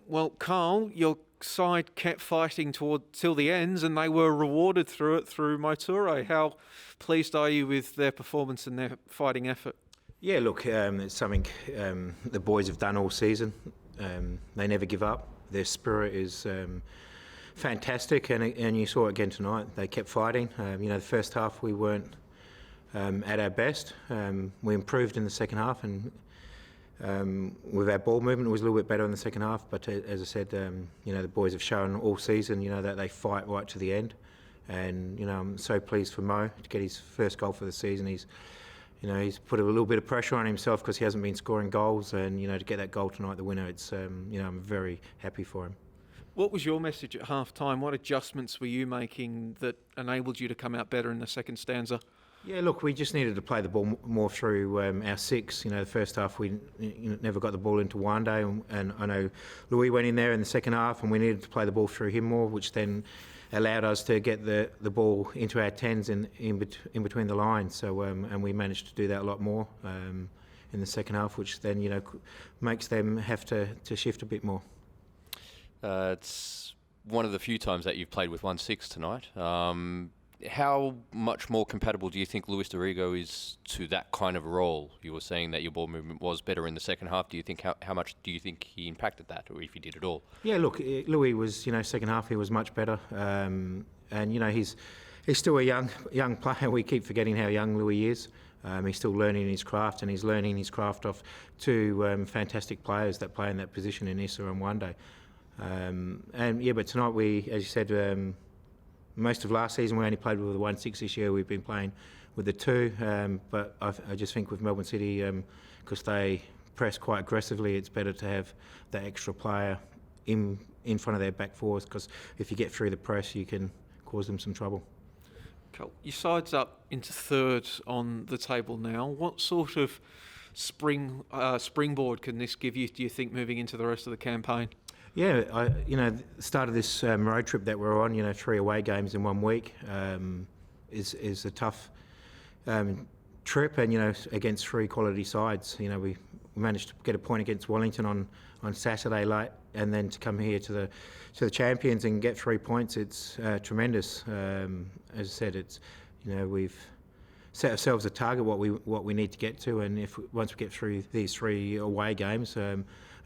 Well, Carl, your side kept fighting till the ends, and they were rewarded through it through Moture. How pleased are you with their performance and their fighting effort? Yeah, look, it's something the boys have done all season. They never give up. Their spirit is fantastic, and you saw it again tonight. They kept fighting. The first half we weren't at our best. We improved in the second half, and with our ball movement, it was a little bit better in the second half. But as I said, the boys have shown all season, that they fight right to the end. And I'm so pleased for Mo to get his first goal for the season. He's put a little bit of pressure on himself because he hasn't been scoring goals, and to get that goal tonight, the winner, it's I'm very happy for him. What was your message at half time? What adjustments were you making that enabled you to come out better in the second stanza? Yeah, look, we just needed to play the ball more through our six. The first half we never got the ball into Wande, and I know Louis went in there in the second half, and we needed to play the ball through him more, which then allowed us to get the ball into our tens in between the lines. So and we managed to do that a lot more in the second half, which then makes them have to shift a bit more. It's one of the few times that you've played with 1-6 tonight. How much more compatible do you think Luis Dorigo is to that kind of role? You were saying that your ball movement was better in the second half. Do you think how much do you think he impacted that, or if he did at all? Yeah, look, Louis was second half he was much better, and he's still a young player. We keep forgetting how young Louis is. He's still learning his craft, and he's learning his craft off two fantastic players that play in that position in Issa and Wande. But tonight we, as you said. Most of last season we only played with the 1-6. This year we've been playing with the 2, but I just think with Melbourne City, because they press quite aggressively, it's better to have that extra player in front of their back fours, because if you get through the press you can cause them some trouble. Cool. Your side's up into third on the table now. What sort of springboard can this give you, do you think, moving into the rest of the campaign? Yeah, the start of this road trip that we're on, 3 away games in 1 week, is a tough trip, and against 3 quality sides. We managed to get a point against Wellington on Saturday late, and then to come here to the champions and get 3 points, it's tremendous. As I said, it's we've set ourselves a target what we need to get to, and once we get through these 3 away games,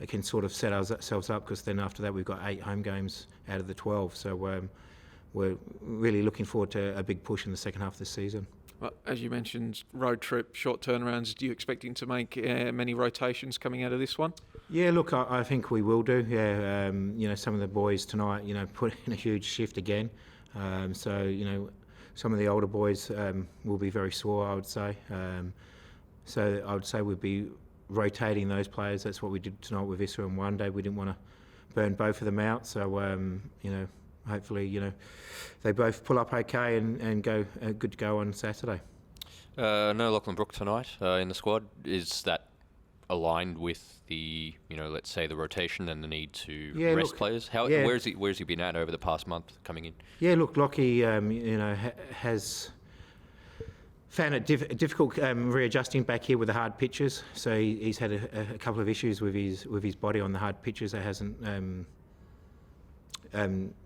it can sort of set ourselves up, because then after that we've got 8 home games out of the 12. So we're really looking forward to a big push in the second half of this season. Well, as you mentioned, road trip, short turnarounds. Do you expecting to make many rotations coming out of this one? Yeah, look, I think we will do. Yeah, some of the boys tonight, put in a huge shift again. So some of the older boys will be very sore, I would say. So I would say we'd be rotating those players. That's what we did tonight with Issa and Wande. We didn't want to burn both of them out. So, hopefully, they both pull up okay and go good to go on Saturday. No Lachlan Brook tonight in the squad. Is that aligned with the, let's say the rotation and the need to rest players? Where's he been at over the past month coming in? Yeah, look, Lockie, has found it difficult readjusting back here with the hard pitches. So he's had a couple of issues with his body on the hard pitches that hasn't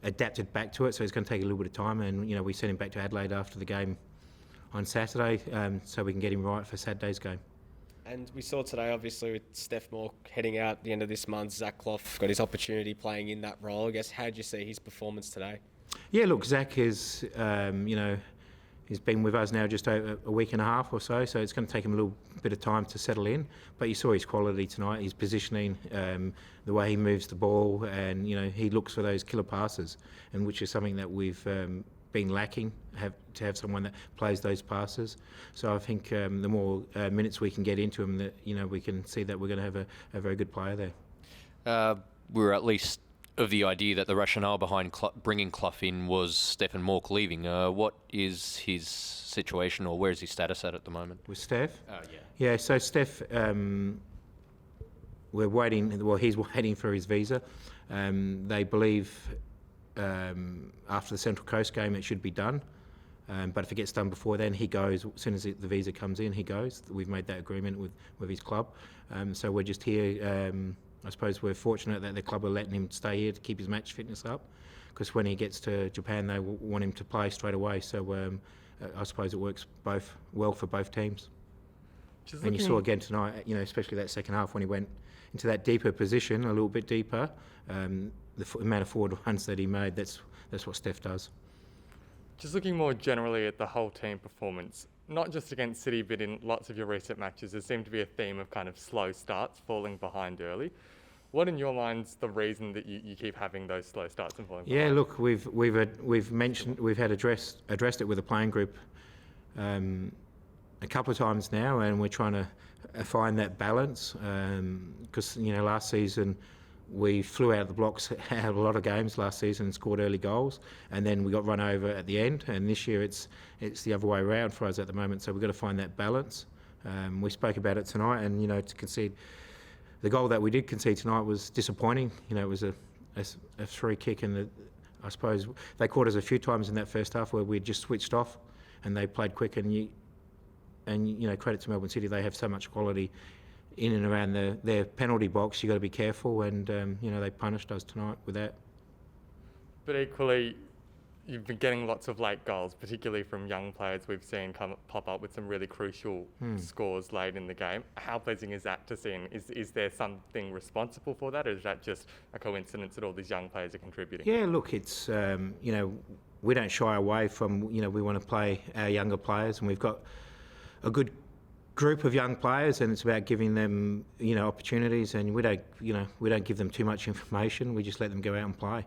adapted back to it. So it's going to take a little bit of time, and we sent him back to Adelaide after the game on Saturday, so we can get him right for Saturday's game. And we saw today, obviously, with Steph Moore heading out at the end of this month, Zach Clough got his opportunity playing in that role. I guess, how did you see his performance today? Yeah, look, Zach is, he's been with us now just over a week and a half or so it's going to take him a little bit of time to settle in. But you saw his quality tonight, his positioning, the way he moves the ball, and he looks for those killer passes, and which is something that we've been lacking, to have someone that plays those passes. So I think the more minutes we can get into him, that we can see that we're going to have a very good player there. We're at least of the idea that the rationale behind bringing Clough in was Stephen Mork leaving. What is his situation, or where is his status at the moment? With Steph? Yeah. Yeah, so Steph, we're waiting, well, he's waiting for his visa. They believe after the Central Coast game it should be done. But if it gets done before then, he goes. As soon as the visa comes in, he goes. We've made that agreement with his club. So we're just here I suppose we're fortunate that the club are letting him stay here to keep his match fitness up, because when he gets to Japan, they want him to play straight away. So I suppose it works well for both teams. And you saw again tonight, especially that second half when he went into that deeper position, a little bit deeper. The amount of forward runs that he made, that's what Steph does. Just looking more generally at the whole team performance, not just against City, but in lots of your recent matches, there seemed to be a theme of kind of slow starts, falling behind early. What, in your mind's the reason that you keep having those slow starts and falling behind? Yeah, look, we've addressed it with the playing group a couple of times now, and we're trying to find that balance. Because last season we flew out of the blocks, had a lot of games last season and scored early goals, and then we got run over at the end. And this year it's the other way around for us at the moment. So we've got to find that balance. We spoke about it tonight, and to concede. The goal that we did concede tonight was disappointing. It was a free kick, and I suppose they caught us a few times in that first half where we just switched off, and they played quick. And credit to Melbourne City, they have so much quality in and around their penalty box. You got to be careful, and they punished us tonight with that. But equally, you've been getting lots of late goals, particularly from young players we've seen pop up with some really crucial scores late in the game. How pleasing is that to see? And is there something responsible for that, or is that just a coincidence that all these young players are contributing? Yeah, look, it's, we don't shy away from, we want to play our younger players, and we've got a good group of young players, and it's about giving them, opportunities, and we don't give them too much information. We just let them go out and play.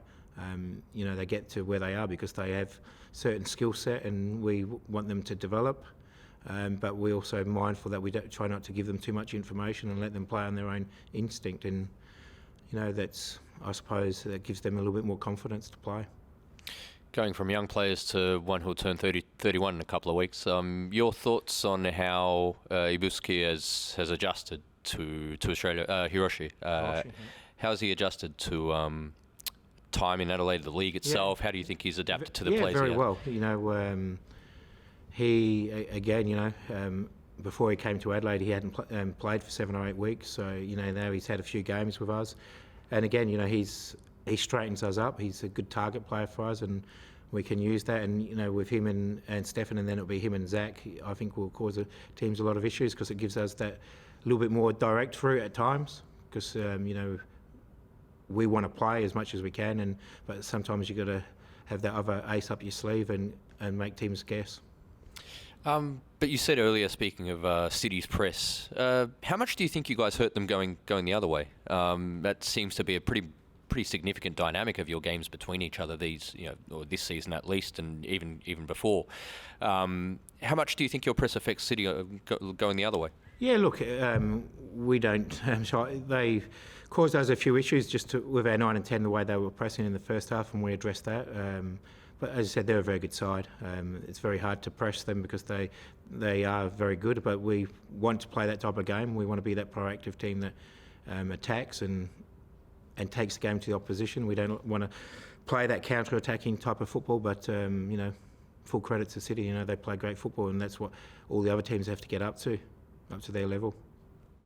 They get to where they are because they have certain skill set, and we want them to develop. But we're also mindful that we don't try not to give them too much information and let them play on their own instinct. And that's, I suppose, that gives them a little bit more confidence to play. Going from young players to one who'll turn 31 in a couple of weeks, your thoughts on how Ibusuki has adjusted to Australia, Hiroshi? How's he adjusted to time in Adelaide, the league itself? How do you think he's adapted to the plays? Yeah, very well. He again, before he came to Adelaide, he hadn't played for 7 or 8 weeks. So now he's had a few games with us, and again, he straightens us up. He's a good target player for us, and we can use that. And with him and Stefan, and then it'll be him and Zach, I think will cause the teams a lot of issues because it gives us that little bit more direct route at times. Because we want to play as much as we can, but sometimes you got to have that other ace up your sleeve and make teams guess. But you said earlier, speaking of City's press, how much do you think you guys hurt them going the other way? That seems to be a pretty significant dynamic of your games between each other or this season at least, and even before. How much do you think your press affects City going the other way? Yeah, look, we don't. They caused us a few issues with our 9 and 10, the way they were pressing in the first half, and we addressed that. But as I said, they're a very good side. It's very hard to press them because they are very good, but we want to play that type of game. We want to be that proactive team that attacks and takes the game to the opposition. We don't want to play that counter-attacking type of football, but full credit to City. They play great football, and that's what all the other teams have to get up to their level.